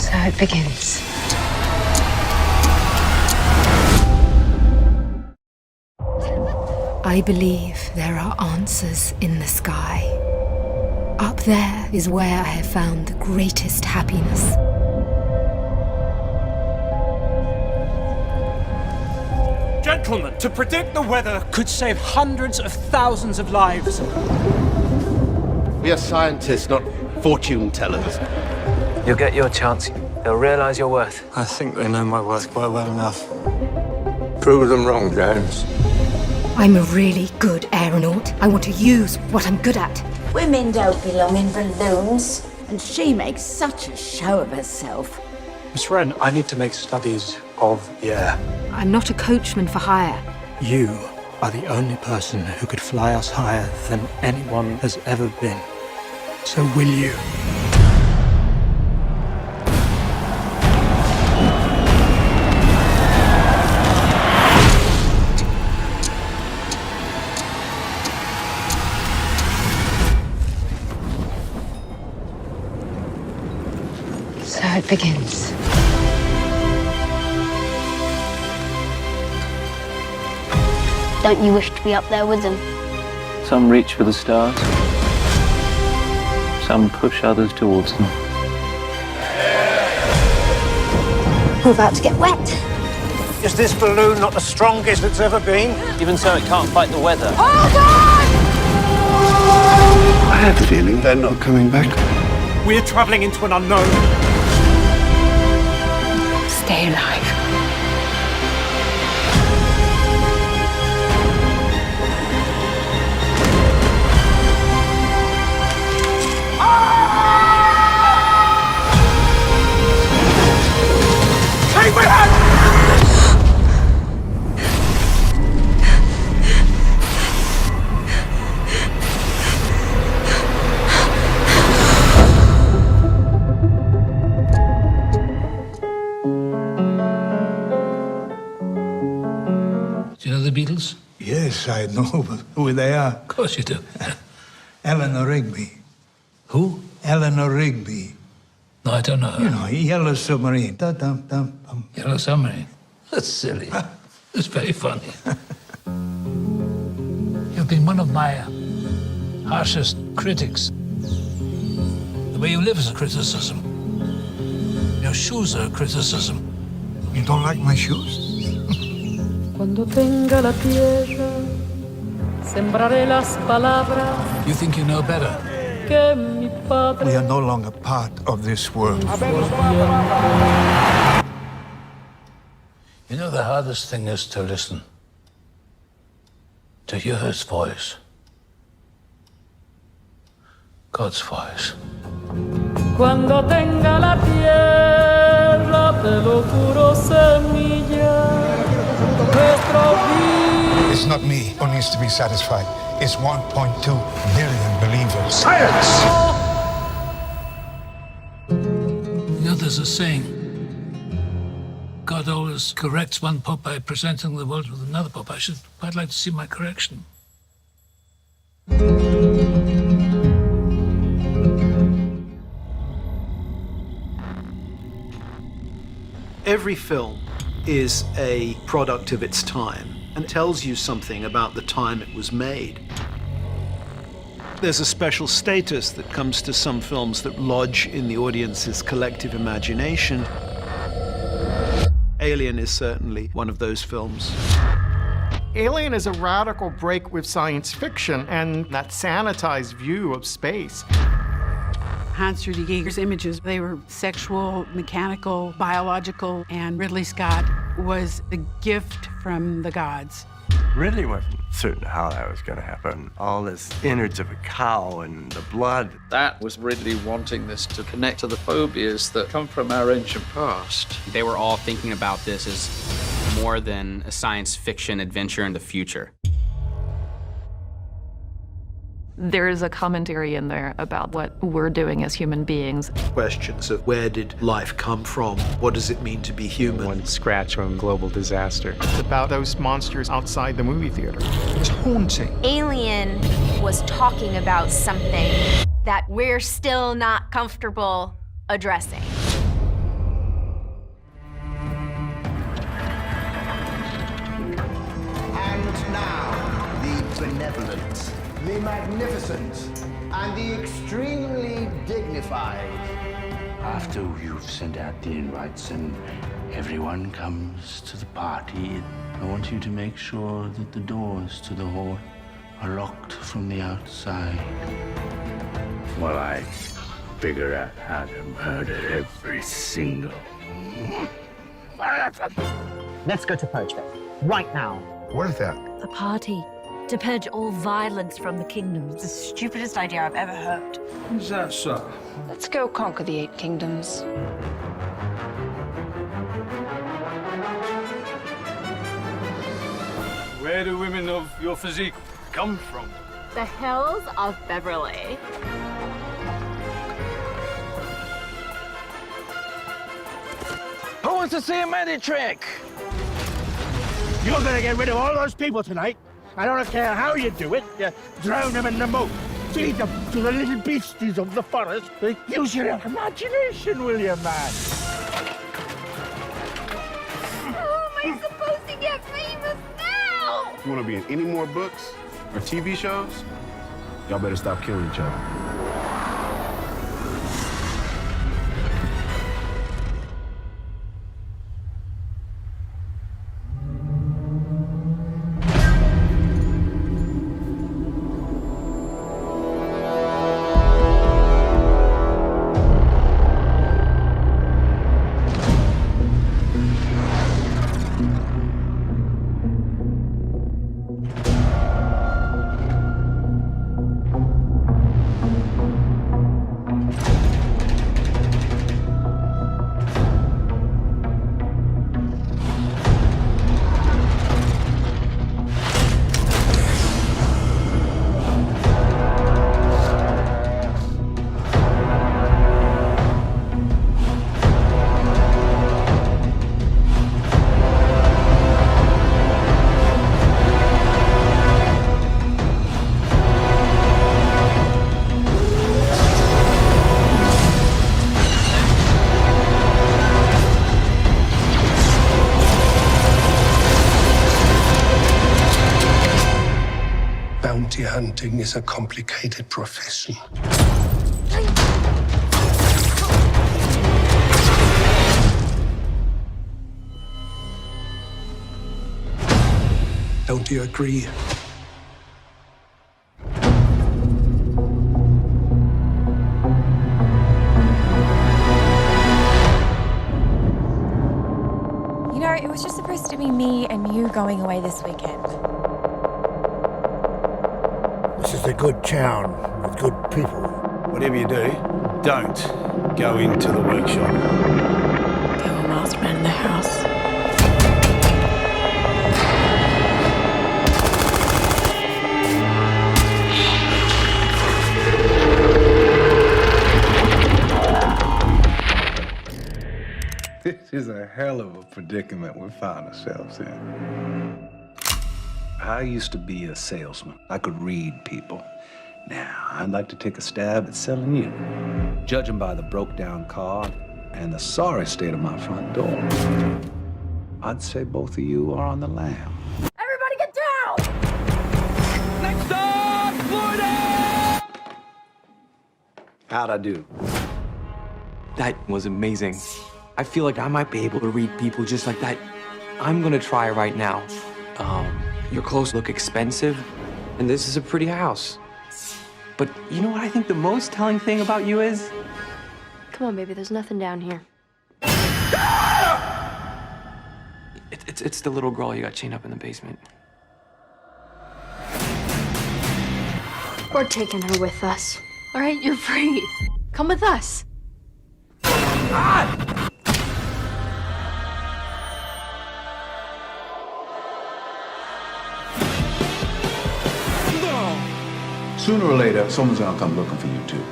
So it begins. I believe there are answers in the sky. Up there is where I have found the greatest happiness. Gentlemen, to predict the weather could save hundreds of thousands of lives. We are scientists, not fortune tellers. You'll get your chance. They'll realize your worth. I think they know my worth quite well enough. Prove them wrong, James. I'm a really good aeronaut. I want to use what I'm good at. Women don't belong in balloons. And she makes such a show of herself. Miss Wren, I need to make studies of the air. I'm not a coachman for hire. You are the only person who could fly us higher than anyone has ever been. So will you? So it begins. Don't you wish to be up there with them? Some reach for the stars. Some push others towards them. We're about to get wet. Is this balloon not the strongest it's ever been? Even so, it can't fight the weather. I have a feeling they're not coming back. We're traveling into an unknown. Stay alive. Take my hand! Do you know the Beatles? Yes, I know who they are. Of course you do. Eleanor Rigby. Who? Eleanor Rigby. No, I don't know her. You know, Yellow Submarine. Da-dum-dum-dum. Yellow Submarine. That's silly. It's very funny. You've been one of my harshest critics. The way you live is a criticism. Your shoes are a criticism. You don't like my shoes? Cuando tenga la tierra, sembraré las palabras You think you know better? que mi padre. We are no longer part of this world. You know, the hardest thing is to listen. To hear his voice. God's voice. Cuando tenga la tierra, te lo juro, semilla. It's not me who needs to be satisfied. It's 1.2 billion believers. Science! You know, there's a saying. God always corrects one pope by presenting the world with another pope. I should quite like to see my correction. Every film is a product of its time and tells you something about the time it was made. There's a special status that comes to some films that lodge in the audience's collective imagination. Alien is certainly one of those films. Alien is a radical break with science fiction and that sanitized view of space. Hans Rudy Giger's images, they were sexual, mechanical, biological, and Ridley Scott was a gift from the gods. Really wasn't certain how that was going to happen. All this innards of a cow and the blood. That was Ridley wanting this to connect to the phobias that come from our ancient past. They were all thinking about this as more than a science fiction adventure in the future. There is a commentary in there about what we're doing as human beings. Questions of where did life come from? What does it mean to be human? One scratch from global disaster. It's about those monsters outside the movie theater. It's haunting. Alien was talking about something that we're still not comfortable addressing. And now, the benevolent, the magnificent, and the extremely dignified. After you've sent out the invites and everyone comes to the party, I want you to make sure that the doors to the hall are locked from the outside. While I figure out how to murder every single Let's go to Purge Fest, right now. What is that? A party to purge all violence from the kingdoms. The stupidest idea I've ever heard. Is that so? Let's go conquer the 8 kingdoms. Where do women of your physique come from? The hills of Beverly. Who wants to see a magic trick? You're gonna get rid of all those people tonight. I don't care how you do it. You drown them in the moat. Feed them to the little beasties of the forest. Use your imagination, will you, man? How am I supposed to get famous now? You want to be in any more books or TV shows? Y'all better stop killing each other. Bounty hunting is a complicated profession. Don't you agree? You know, it was just supposed to be me and you going away this weekend. This is a good town with good people. Whatever you do, don't go into the workshop. There were masked men in the house. This is a hell of a predicament we found ourselves in. I used to be a salesman. I could read people. Now, I'd like to take a stab at selling you. Judging by the broke-down car and the sorry state of my front door, I'd say both of you are on the lam. Everybody get down! Next stop, Florida! How'd I do? That was amazing. I feel like I might be able to read people just like that. I'm gonna try right now. Your clothes look expensive, and this is a pretty house. But you know what I think the most telling thing about you is? Come on, baby, there's nothing down here. It's the little girl you got chained up in the basement. We're taking her with us. All right, you're free. Come with us. Sooner or later, someone's gonna come looking for you, too.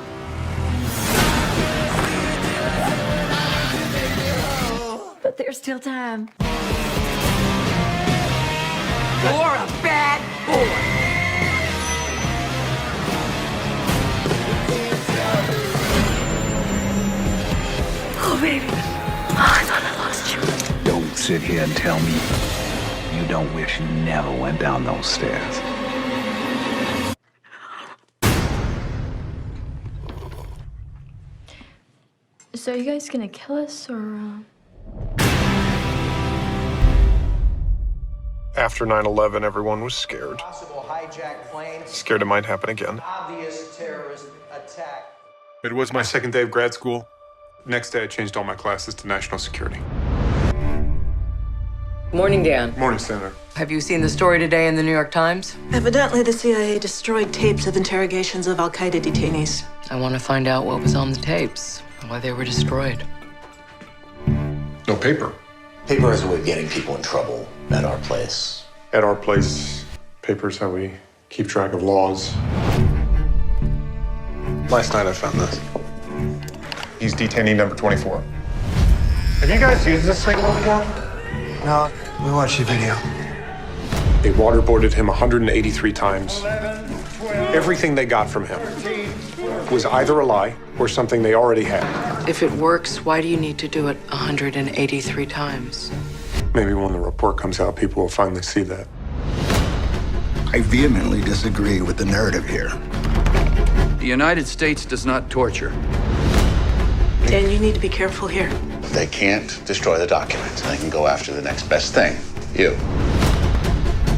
But there's still time. You're a bad boy. Oh, baby. Oh, I thought I lost you. Don't sit here and tell me you don't wish you never went down those stairs. So are you guys gonna kill us, or, After 9/11, everyone was scared. Possible hijacked plane. Scared it might happen again. Obvious terrorist attack. It was my second day of grad school. Next day, I changed all my classes to national security. Morning, Dan. Morning, Senator. Have you seen the story today in the New York Times? Evidently, the CIA destroyed tapes of interrogations of Al-Qaeda detainees. I want to find out what was on the tapes, why they were destroyed. No paper. Paper is a way of getting people in trouble at our place. At our place, paper's how we keep track of laws. Last night I found this. He's detainee number 24. Have you guys used this thing before? No, we watched your video. They waterboarded him 183 times. Everything they got from him was either a lie or something they already had. If it works, why do you need to do it 183 times? Maybe when the report comes out, people will finally see that. I vehemently disagree with the narrative here. The United States does not torture. Dan, you need to be careful here. They can't destroy the documents. They can go after the next best thing. You.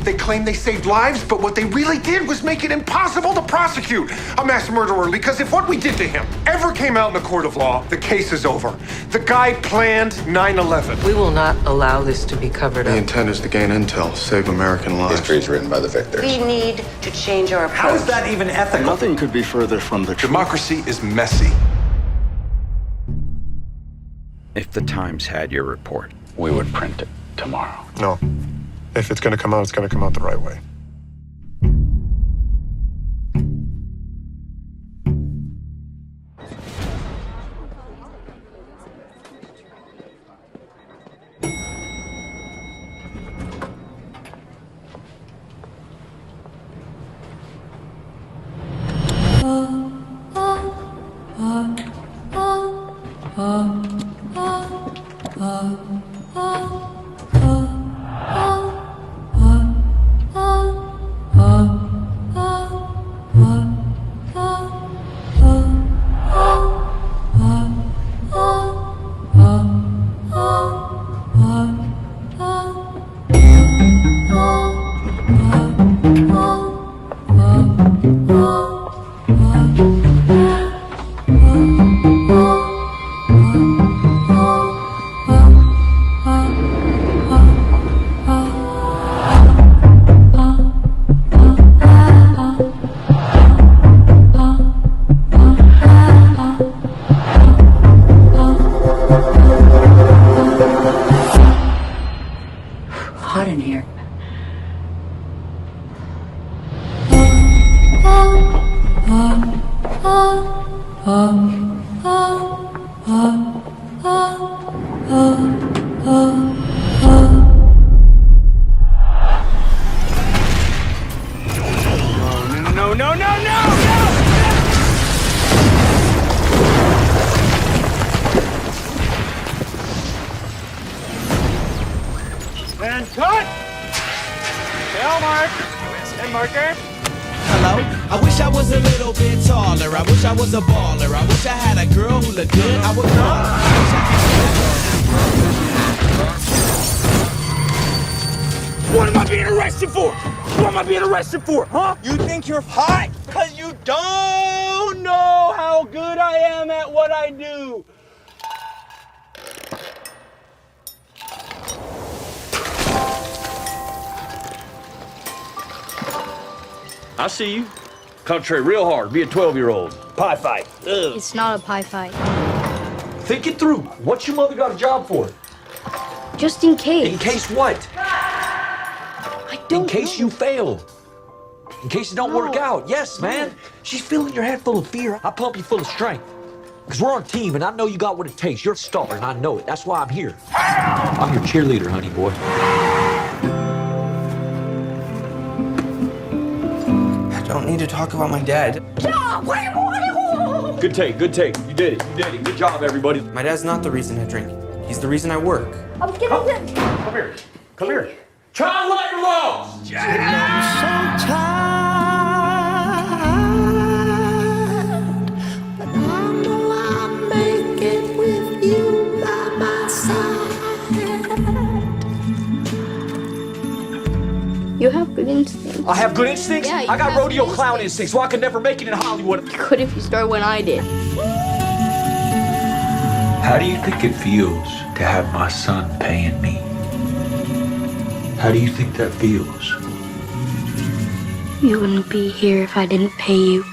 They claim they saved lives, but what they really did was make it impossible to prosecute a mass murderer, because if what we did to him ever came out in a court of law, the case is over. The guy planned 9/11. We will not allow this to be covered The up. intent is to gain intel, save American lives. History is written by the victors. We need to change our approach. How is that even ethical? Nothing could be further from the truth. Democracy is messy. If the Times had your report, We would print it tomorrow. No. If it's going to come out, it's going to come out the right way. Hot in here. And cut! Tail mark. And marker. Hello? I wish I was a little bit taller. I wish I was a baller. I wish I had a girl who looked good. I would call her. What am I being arrested for? What am I being arrested for, huh? You think you're hot? Because you don't know how good I am at what I do. I see you. Concentrate real hard. Be a 12-year-old. Pie fight. Ugh. It's not a pie fight. Think it through. What's your mother got a job for? Just in case. In case what? I don't In case know. you fail. In case it don't work out. Yes, man. She's filling your head full of fear. I pump you full of strength. Because we're on a team, and I know you got what it takes. You're a star, and I know it. That's why I'm here. I'm your cheerleader, honey boy. Don't need to talk about my dad. Good take, good take. You did it, you did it. Good job, everybody. My dad's not the reason I drink. He's the reason I work. I was getting Come here, come here. Child labor laws! I'm so tired, but I know I'll make it with you by my side. You have good instincts. I have good instincts? Yeah, you I got have rodeo good clown instincts, so I could never make it in Hollywood. You could if you started when I did. How do you think it feels to have my son paying me? How do you think that feels? You wouldn't be here if I didn't pay you.